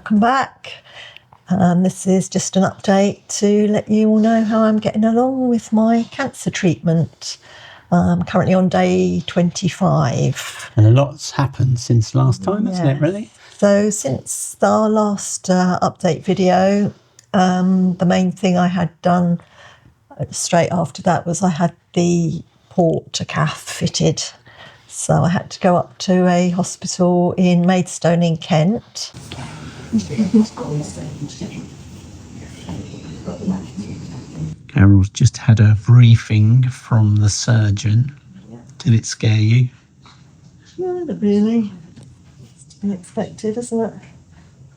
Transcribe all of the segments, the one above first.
welcome back. This is just an update to let you all know how I'm getting along with my cancer treatment. I'm currently on day 25. And a lot's happened since last time, hasn't it, really? So since our last update video, the main thing I had done straight after that was I had the Portacath fitted. So I had to go up to a hospital in Maidstone in Kent. Carol's just had a briefing from the surgeon. Did it scare you? Yeah, not really. It's unexpected, isn't it?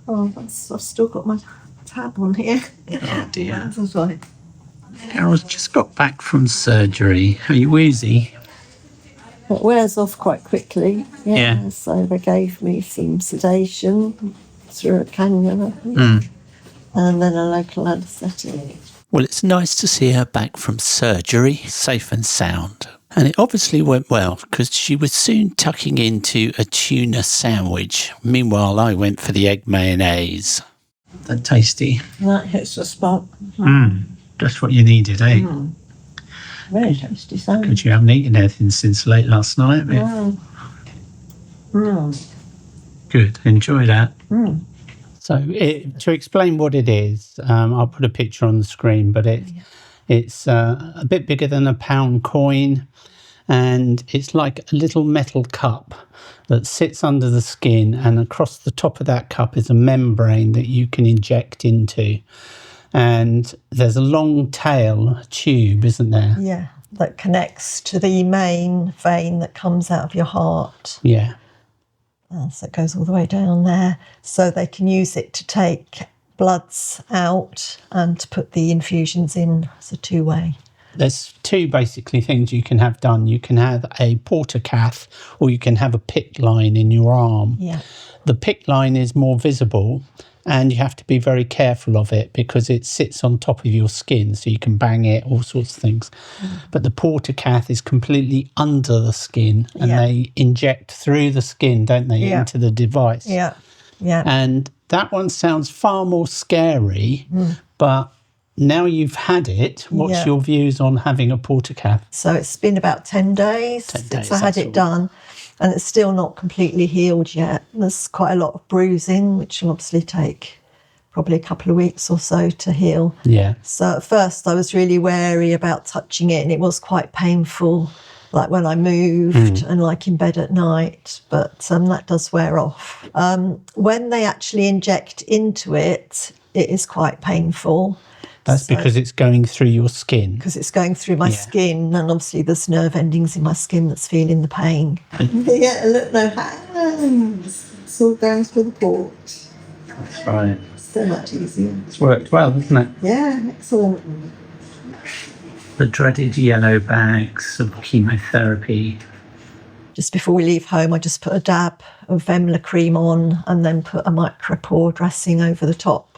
Oh, I've still got my tab on here. Oh dear. That's right. Carol's just got back from surgery. Are you wheezy? It wears off quite quickly. Yeah. So they gave me some sedation through a cannula and then a local anaesthetic. Well, it's nice to see her back from surgery, safe and sound. And it obviously went well because she was soon tucking into a tuna sandwich. Meanwhile, I went for the egg mayonnaise. That tasty. That hits the spot. Just what you needed, eh? Very tasty sandwich. Because you haven't eaten anything since late last night, have you? Good, enjoy that. So to explain what it is, I'll put a picture on the screen, but it's a bit bigger than a pound coin, and it's like a little metal cup that sits under the skin, and across the top of that cup is a membrane that you can inject into. And there's a long tail tube, isn't there? Yeah, that connects to the main vein that comes out of your heart. Yeah. So it goes all the way down there. So they can use it to take bloods out and to put the infusions in as a two-way. There's two basically things you can have done. You can have a Portacath or you can have a PICC line in your arm. Yeah. The PICC line is more visible and you have to be very careful of it because it sits on top of your skin, so you can bang it, all sorts of things. But the Portacath is completely under the skin and they inject through the skin, don't they, into the device. Yeah, yeah. And that one sounds far more scary, but now you've had it, what's your views on having a Portacath? So it's been about 10 days since I had it done, and it's still not completely healed yet. There's quite a lot of bruising, which will obviously take probably a couple of weeks or so to heal. Yeah. So at first I was really wary about touching it, and it was quite painful, like when I moved and like in bed at night, but that does wear off. When they actually inject into it, it is quite painful. That's because it's going through your skin. Because it's going through my skin, and obviously there's nerve endings in my skin that's feeling the pain. Look, no hands. It's all going through the port. That's right. So much easier. It's worked well, hasn't it? Yeah, excellent. The dreaded yellow bags of chemotherapy. Just before we leave home, I just put a dab of Emla cream on and then put a micropore dressing over the top.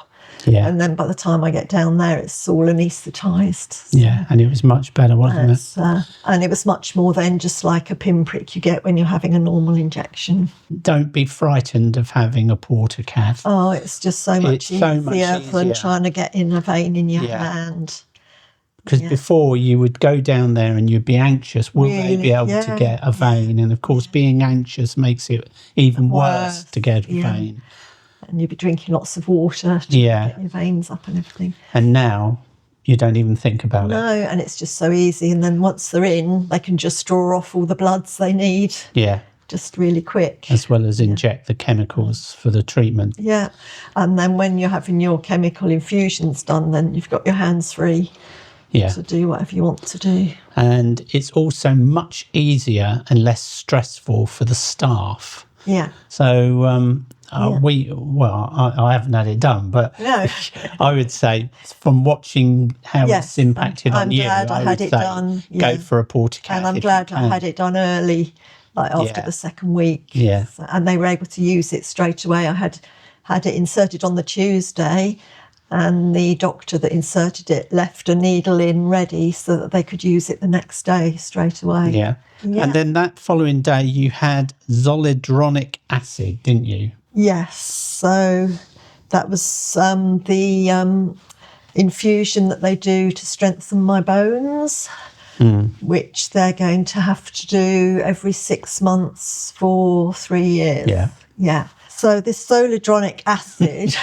Yeah. And then by the time I get down there, it's all anaesthetised. So. Yeah, and it was much better, wasn't it? And it was much more than just like a pinprick you get when you're having a normal injection. Don't be frightened of having a Portacath. Oh, it's just so much easier than trying to get in a vein in your hand. Because before you would go down there and you'd be anxious, will they be able to get a vein? And of course, being anxious makes it even worse to get a vein. And you'd be drinking lots of water to get your veins up and everything. And now you don't even think about it. No, and it's just so easy. And then once they're in, they can just draw off all the bloods they need. Yeah. Just really quick. As well as inject the chemicals for the treatment. Yeah. And then when you're having your chemical infusions done, then you've got your hands free to do whatever you want to do. And it's also much easier and less stressful for the staff. Yeah. So I haven't had it done, but I would say from watching how it's impacted on you, I'm glad I had it done. Go for a Portacath. And I'm glad I had it done early, like after the second week. Yeah. So, and they were able to use it straight away. I had it inserted on the Tuesday, and the doctor that inserted it left a needle in ready so that they could use it the next day straight away. Yeah. And then that following day you had Zoledronic acid, didn't you? Yes. So That was the infusion that they do to strengthen my bones, which they're going to have to do every 6 months for 3 years. Yeah. So this zoledronic acid,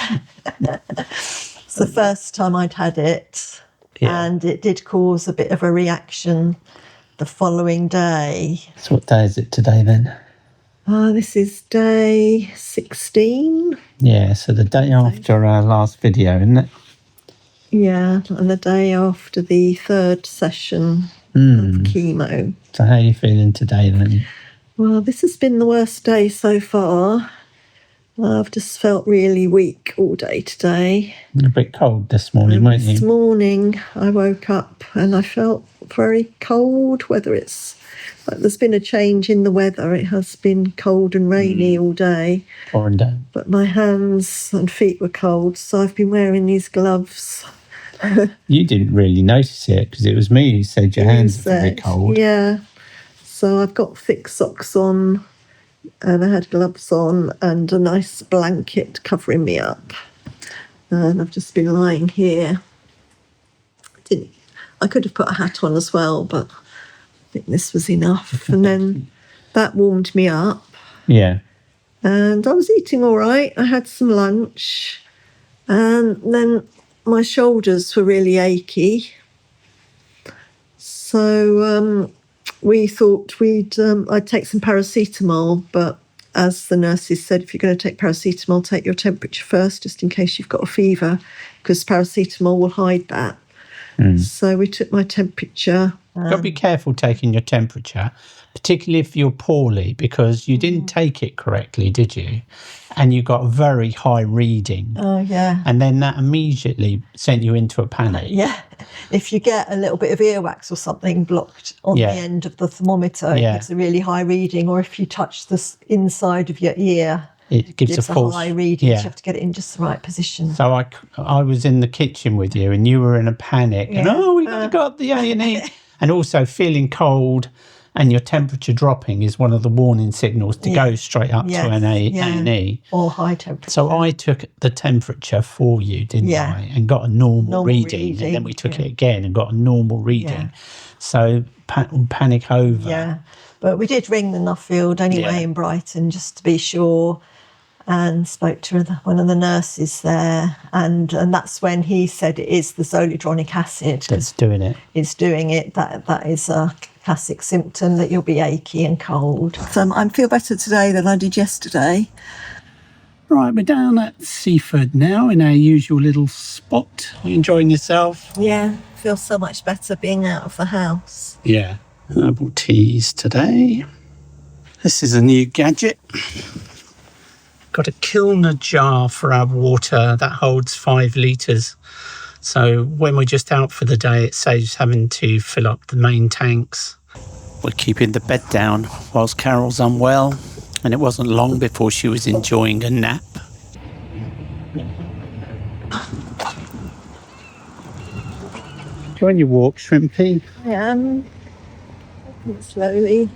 it's the first time I'd had it, and it did cause a bit of a reaction the following day. So what day is it today then? This is day 16. Yeah, so the day after our last video, isn't it? Yeah, and the day after the 3rd session of chemo. So how are you feeling today then? Well, this has been the worst day so far. I've just felt really weak all day today. A bit cold this morning, weren't you? This morning I woke up and I felt very cold, whether it's like there's been a change in the weather. It has been cold and rainy all day. Pouring down. But my hands and feet were cold, so I've been wearing these gloves. You didn't really notice it because it was me who said your hands are very cold. Yeah. So I've got thick socks on, and I had gloves on and a nice blanket covering me up. And I've just been lying here. I could have put a hat on as well, but I think this was enough. And then that warmed me up. Yeah. And I was eating all right. I had some lunch. And then my shoulders were really achy. So we thought I'd take some paracetamol, but as the nurses said, if you're going to take paracetamol, take your temperature first, just in case you've got a fever, because paracetamol will hide that. So we took my temperature. You've got to be careful taking your temperature, particularly if you're poorly, because you didn't take it correctly, did you? And you got a very high reading. Oh, yeah. And then that immediately sent you into a panic. Yeah. If you get a little bit of earwax or something blocked on the end of the thermometer, it gives a really high reading. Or if you touch the inside of your ear, it gives a false high reading. You have to get it in just the right position. So I was in the kitchen with you and you were in a panic. And, we got to go up the A&E. And also feeling cold and your temperature dropping is one of the warning signals to go straight up to an A&E. Or high temperature. So I took the temperature for you, didn't I? And got a normal reading. And then we took it again and got a normal reading. So panic over. Yeah. But we did ring the Nuffield anyway in Brighton just to be sure, and spoke to one of the nurses there. And that's when he said it is the zoledronic acid. That's doing it. It's doing it. That is a classic symptom that you'll be achy and cold. So I feel better today than I did yesterday. Right, we're down at Seaford now in our usual little spot. Are you enjoying yourself? Yeah, feel so much better being out of the house. Yeah, herbal teas today. This is a new gadget. Got a Kilner jar for our water that holds 5 litres. So when we're just out for the day, it saves having to fill up the main tanks. We're keeping the bed down whilst Carol's unwell, and it wasn't long before she was enjoying a nap. Enjoying your walk, Shrimpy? I am. Slowly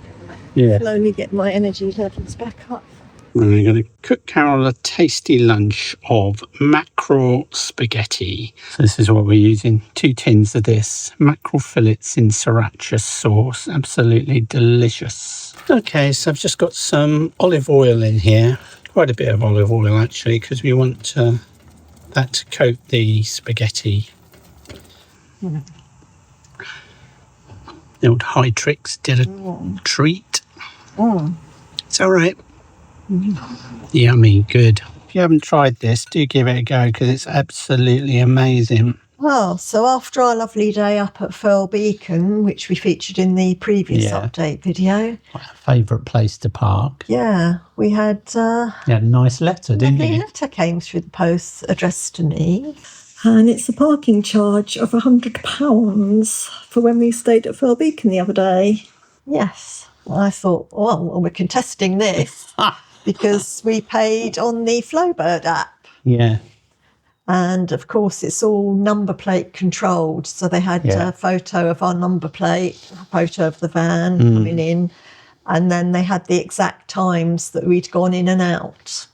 get my energy levels back up. I'm going to cook Carol a tasty lunch of mackerel spaghetti. So this is what we're using. 2 tins of this. Mackerel fillets in sriracha sauce. Absolutely delicious. Okay, so I've just got some olive oil in here. Quite a bit of olive oil actually, because we want that to coat the spaghetti. The old Hytrix did a treat. It's all right. Yummy, good. If you haven't tried this, do give it a go because it's absolutely amazing. Well, so after our lovely day up at Firle Beacon, which we featured in the previous update video. My favourite place to park. Yeah, we had... you had a nice letter, didn't you? A letter came through the post addressed to me. And it's a parking charge of £100 for when we stayed at Firle Beacon the other day. Yes. I thought, well, we're contesting this. Because we paid on the Flowbird app. Yeah. And, of course, it's all number plate controlled. So they had a photo of our number plate, a photo of the van coming in. And then they had the exact times that we'd gone in and out.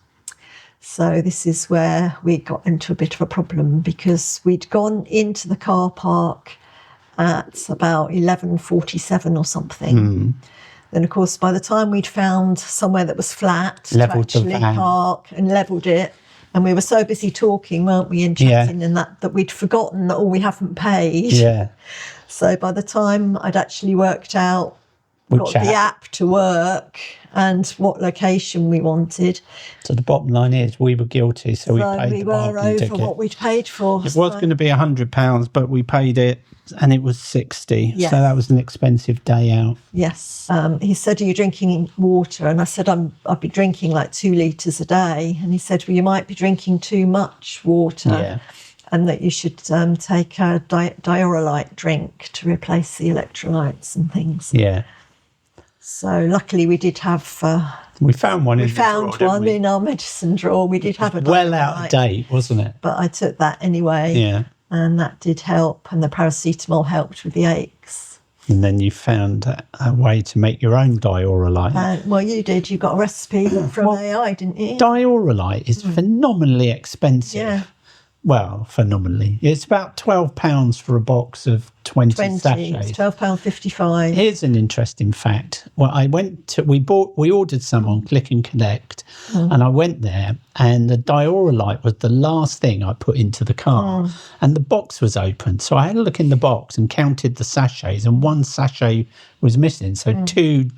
So this is where we got into a bit of a problem, because we'd gone into the car park at about 11:47 or something. Then, of course, by the time we'd found somewhere that was flat to actually park and levelled it, and we were so busy talking, weren't we, and chatting and that we'd forgotten that we haven't paid. Yeah. So by the time I'd actually worked out, got the app to work and what location we wanted. So the bottom line is we were guilty, so we paid the parking ticket. Over what we'd paid for. It was going to be £100, but we paid it, and it was 60. Yes. So that was an expensive day out. Yes. He said, "Are you drinking water?" And I said, "I'd be drinking like 2 litres a day." And he said, "Well, you might be drinking too much water." Yeah. And that you should take a dioralyte drink to replace the electrolytes and things. Yeah. So luckily we did have... we found one in the drawer, We found one in our medicine drawer. We did have a well out of date, wasn't it? But I took that anyway. Yeah. And that did help. And the paracetamol helped with the aches. And then you found a way to make your own dioralyte. Well, you did. You got a recipe from AI, didn't you? Dioralyte is phenomenally expensive. Yeah. Well, phenomenally. It's about £12 for a box of 20 sachets. It's £12.55. Here's an interesting fact. Well, we ordered some on Click and Collect, and I went there, and the dioralyte was the last thing I put into the car, and the box was open. So I had a look in the box and counted the sachets, and one sachet was missing. So two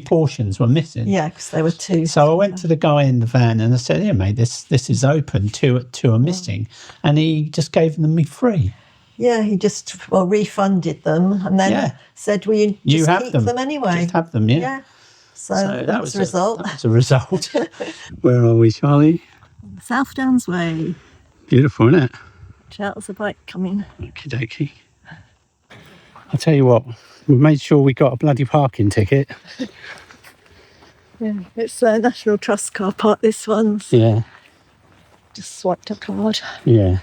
portions were missing. Yeah, because there were two. So I went to the guy in the van and I said, "Here, mate, this is open. Two are missing," and he just gave them me free. Yeah, he just refunded them and then said, "Well, you just keep them anyway." Just have them, yeah. Yeah. So that was the result. That was a result. Where are we, Charlie? South Downs Way. Beautiful, isn't it? Watch out, there's a bike coming. Okie dokie. I'll tell you what, we made sure we got a bloody parking ticket. Yeah, it's a National Trust car park, this one. Yeah. Just swiped a card. Yeah.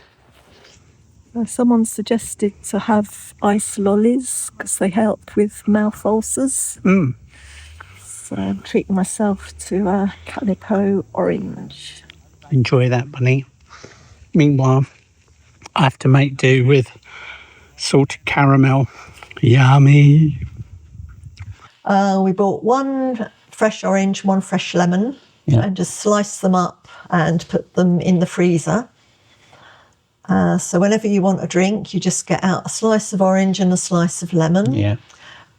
Someone suggested to have ice lollies because they help with mouth ulcers. So I'm treating myself to a calico orange. Enjoy that, bunny. Meanwhile, I have to make do with salted caramel. Yummy. We bought one fresh orange, one fresh lemon, and just sliced them up and put them in the freezer. So whenever you want a drink, you just get out a slice of orange and a slice of lemon. Yeah.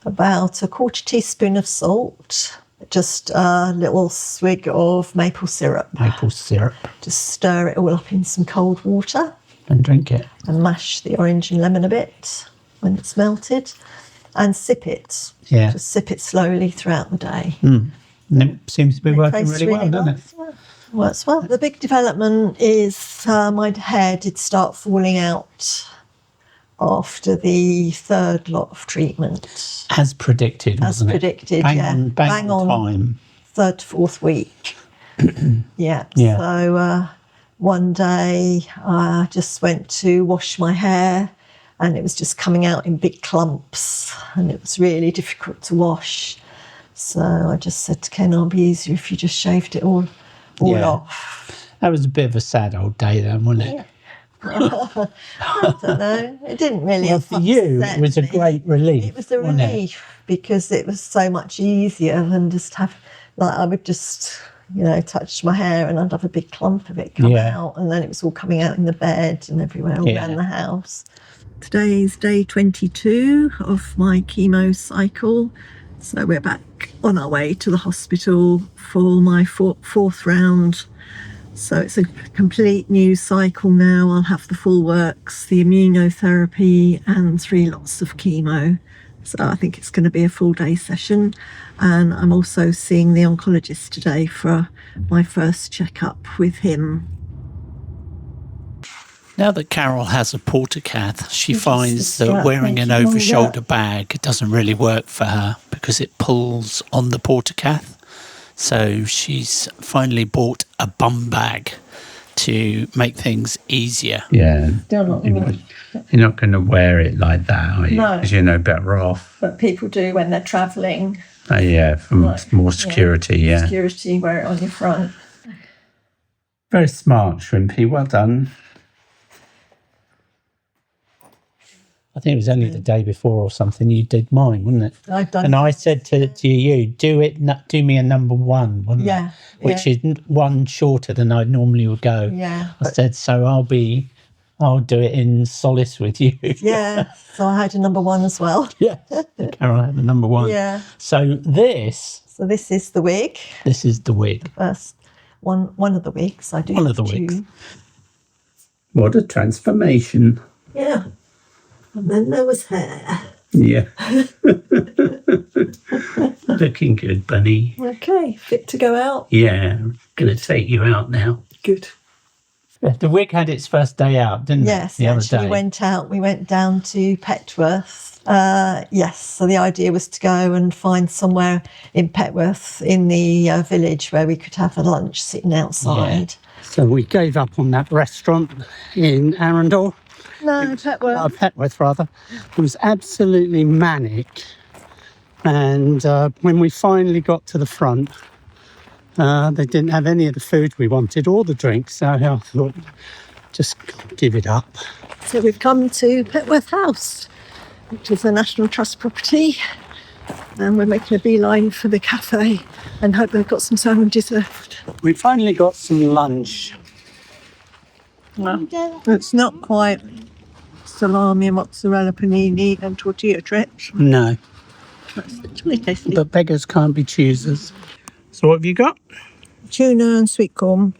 About a 1/4 teaspoon of salt, just a little swig of maple syrup. Maple syrup. Just stir it all up in some cold water. And drink it. And mash the orange and lemon a bit when it's melted. And sip it. Yeah. Just sip it slowly throughout the day. And it seems to be working really well, doesn't it? Works well. The big development is my hair did start falling out after the 3rd lot of treatment. As predicted, wasn't it? As predicted, Bang on time. 3rd to 4th week. Yeah. Yeah. So one day I just went to wash my hair and it was just coming out in big clumps and it was really difficult to wash. So I just said to Ken, it'll be easier if you just shaved it all off. That was a bit of a sad old day then, wasn't it? Yeah. I don't know. It didn't really Well, for you, it was a great relief. It was a relief because it was so much easier than just have, I would just, touch my hair and I'd have a big clump of it come out, and then it was all coming out in the bed and everywhere around the house. Today is day 22 of my chemo cycle. So we're back on our way to the hospital for my fourth round. So it's a complete new cycle now. I'll have the full works, the immunotherapy and 3 lots of chemo. So I think it's going to be a full day session. And I'm also seeing the oncologist today for my first checkup with him. Now that Carol has a Portacath, she finds that wearing an over-shoulder bag doesn't really work for her because it pulls on the Portacath. So she's finally bought a bum bag to make things easier. Yeah. You're not going to wear it like that, are you? No. Because you're better off. But people do when they're travelling. For more security, Security, wear it on your front. Very smart, Shrimpy. Well done. I think it was only the day before or something you did mine, wasn't it? I've done. And I said to you, do me a number one, wasn't it? Yeah. Which is one shorter than I normally would go. Yeah. I said, so I'll do it in solace with you. Yeah. So I had a number one as well. Yes. Carol had a number one. Yeah. So this is the wig. This is the wig. First one of the wigs. I do. One of the wigs. What a transformation. Yeah. And then there was hair. Yeah. Looking good, Bunny. Okay, fit to go out? Yeah, going to take you out now. Good. The wig had its first day out, didn't it? Yes, the other day. We went out. We went down to Petworth. Yes, so the idea was to go and find somewhere in Petworth in the village where we could have a lunch sitting outside. Yeah. So we gave up on that restaurant in Arundel. No, Petworth. Petworth, rather. It was absolutely manic. And when we finally got to the front, they didn't have any of the food we wanted or the drinks. So I thought, just give it up. So we've come to Petworth House, which is a National Trust property. And we're making a beeline for the cafe and hope they've got some sandwiches left. We finally got some lunch. Well, it's not quite salami, mozzarella, panini and tortilla strips. No. It's really tasty. But beggars can't be choosers. So what have you got? Tuna and sweet corn.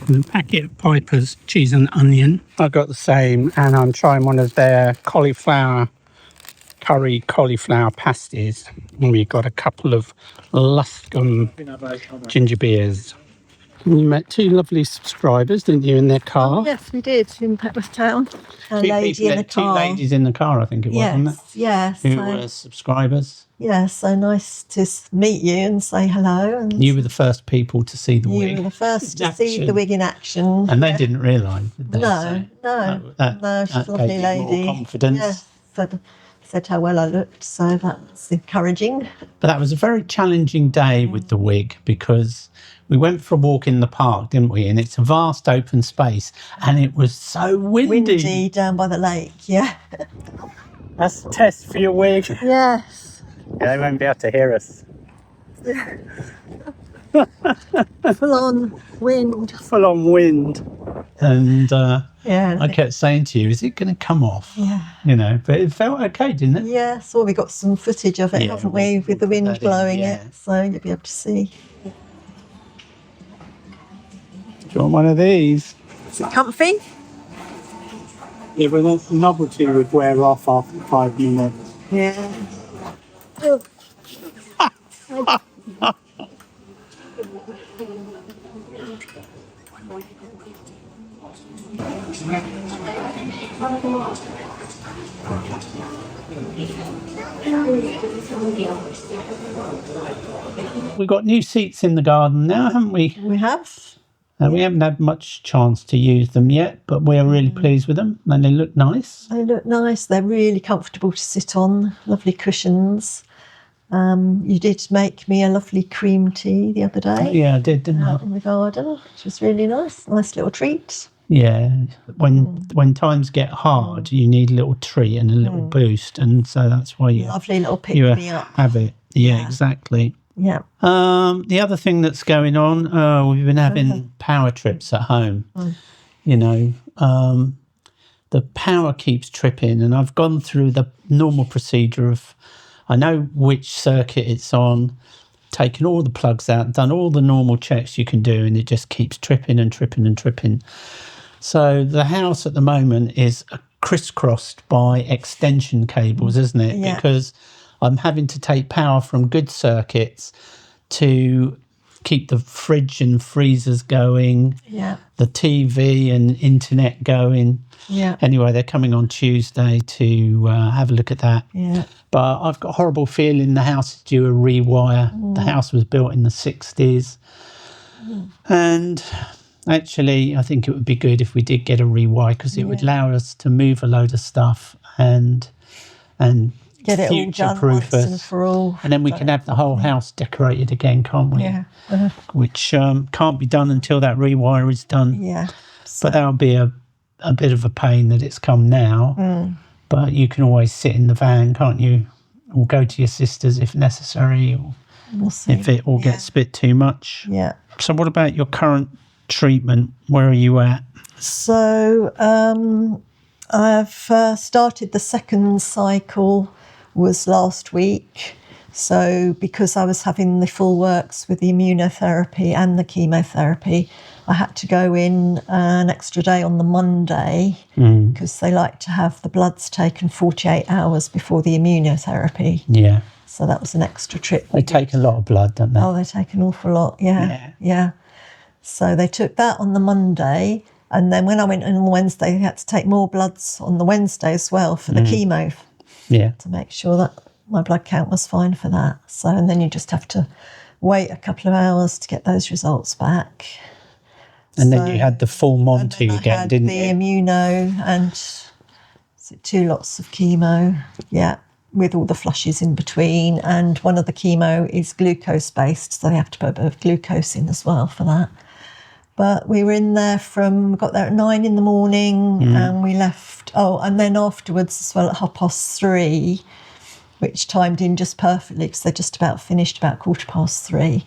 And a packet of Piper's cheese and onion. I got the same, and I'm trying one of their curry cauliflower pasties. And we got a couple of Luscombe ginger beers. And you met two lovely subscribers, didn't you, in their car? Oh, yes, we did, in Petworth Town. A lady in the car. Two ladies in the car, I think it was, wasn't it? Yes, who were subscribers. Yeah, so nice to meet you and say hello. And you were the first people to see the wig. You were the first to see the wig in action. And they didn't realise, did they? No, she's a lovely lady. More confidence. Yes, said how well I looked, so that's encouraging. But that was a very challenging day with the wig because we went for a walk in the park, didn't we? And it's a vast open space and it was so windy. Windy down by the lake, yeah. That's a test for your wig. Yes. Yeah, they won't be able to hear us. Full on wind. Full on wind. And I kept saying to you, is it going to come off? Yeah. You know, but it felt okay, didn't it? Yeah, so we got some footage of it, haven't we, with the wind blowing it, so you'll be able to see. Do you want one of these? Is it comfy? Yeah, but the novelty would wear off after 5 minutes. Yeah. Oh. We've got new seats in the garden now, haven't we? We have. We haven't had much chance to use them yet, but we're really pleased with them and they look nice. They look nice. They're really comfortable to sit on. Lovely cushions. You did make me a lovely cream tea the other day. Yeah, I did, didn't I? Out in the garden, which was really nice. Nice little treat. Yeah, when times get hard, you need a little treat and a little boost, and so that's why you lovely little pick me up. Have it. Yeah, exactly. Yeah. The other thing that's going on, we've been having power trips at home. You know, the power keeps tripping, and I've gone through the normal procedure of, I know which circuit it's on, taken all the plugs out, done all the normal checks you can do, and it just keeps tripping and tripping and tripping. So the house at the moment is crisscrossed by extension cables, isn't it? Yeah. Because I'm having to take power from good circuits to keep the fridge and freezers going, the TV and internet going. Yeah. Anyway, they're coming on Tuesday to have a look at that. Yeah. But I've got a horrible feeling the house is due a rewire. The house was built in the 60s. And actually, I think it would be good if we did get a rewire because it would allow us to move a load of stuff and get it all done future-proof once and us. for all. And then we can have the whole house decorated again, can't we? Yeah. Which can't be done until that rewire is done. Yeah. But that'll be a bit of a pain that it's come now. But you can always sit in the van, can't you? Or go to your sister's if necessary, or we'll see. if it all gets a bit too much. Yeah. So what about your current treatment? Where are you at? So I've started the second cycle was last week. So because I was having the full works with the immunotherapy and the chemotherapy, I had to go in an extra day on the Monday because they like to have the bloods taken 48 hours before the immunotherapy. Yeah. So that was an extra trip. They take a lot of blood, don't they? Oh, they take an awful lot, yeah. So they took that on the Monday, and then when I went in on the Wednesday, they had to take more bloods on the Wednesday as well for the chemo. Yeah. To make sure that my blood count was fine for that. So, and then you just have to wait a couple of hours to get those results back. And then you had the full Monty again, didn't you? The immuno and 2 lots of chemo, with all the flushes in between. And one of the chemo is glucose-based, so they have to put a bit of glucose in as well for that. But we were in there got there at 9 in the morning and we left, and then afterwards as well at 3:30, which timed in just perfectly because they just about finished about 3:15.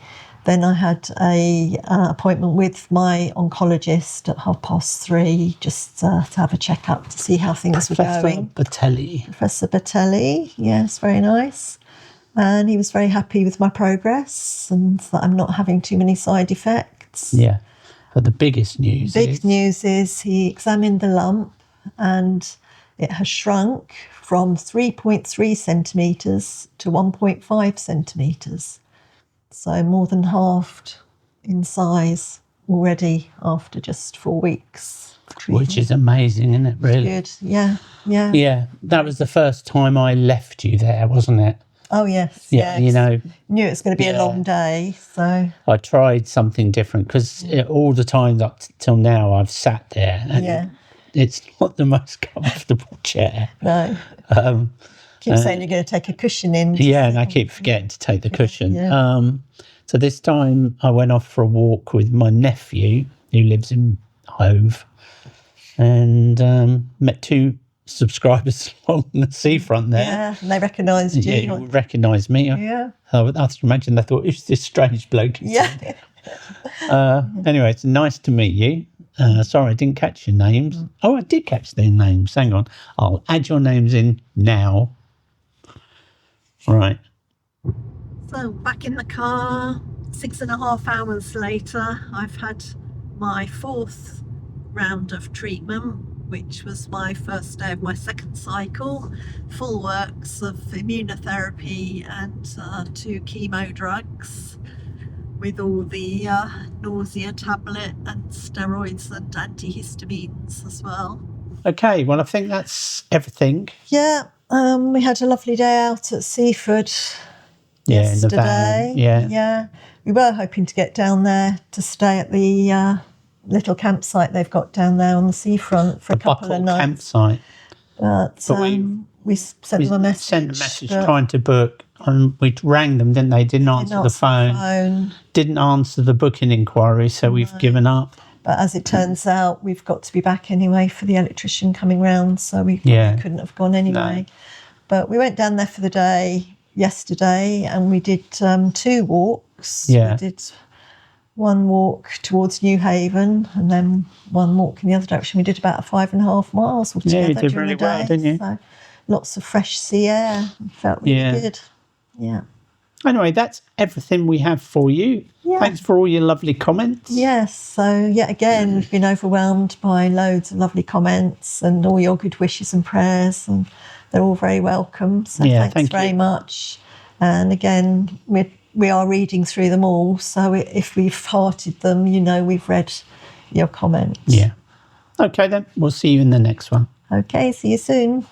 Then I had a appointment with my oncologist at 3:30 just to have a check-up to see how things were going. Professor Batelli, yes, very nice. And he was very happy with my progress and that I'm not having too many side effects. Yeah. But the biggest news is he examined the lump and it has shrunk from 3.3 centimetres to 1.5 centimetres. So more than halved in size already after just 4 weeks. Which is amazing, isn't it, really? Good, yeah. Yeah, that was the first time I left you there, wasn't it? Oh, yes. Yeah, you know. Knew it was going to be a long day, so. I tried something different because all the times up till now I've sat there and it's not the most comfortable chair. No. Keep saying you're going to take a cushion in. Yeah, and I keep forgetting to take the cushion. Yeah. So this time I went off for a walk with my nephew who lives in Hove and met 2 subscribers along the seafront there. Yeah, and they recognised you. Yeah, you recognised me. Yeah. I imagine they thought, who's this strange bloke? Yeah. Anyway, it's nice to meet you. Sorry, I didn't catch your names. Oh, I did catch their names. Hang on. I'll add your names in now. Right. So back in the car, 6.5 hours later, I've had my 4th round of treatment, which was my first day of my second cycle, full works of immunotherapy and 2 chemo drugs with all the nausea tablet and steroids and antihistamines as well. Okay, well, I think that's everything. Yeah, we had a lovely day out at Seaford yesterday. In the van. Yeah. We were hoping to get down there to stay at the little campsite they've got down there on the seafront for a couple of nights. Campsite. But we sent them a message. Sent a message trying to book, and we rang them, didn't they? Didn't answer the phone. Didn't answer the booking inquiry, so we've given up. But as it turns out, we've got to be back anyway for the electrician coming round, so we couldn't have gone anyway. No. But we went down there for the day yesterday, and we did 2 walks. Yeah. We did 1 walk towards New Haven and then 1 walk in the other direction. We did about 5.5 miles altogether. Yeah, you did during really the day, well, didn't you? So lots of fresh sea air. It felt really good. Yeah. Anyway, that's everything we have for you. Yeah. Thanks for all your lovely comments. Yes. So, yet again, we've been overwhelmed by loads of lovely comments and all your good wishes and prayers, and they're all very welcome. So thanks very much. And again, we are reading through them all. So if we've hearted them, we've read your comments. Yeah. Okay, then. We'll see you in the next one. Okay, see you soon.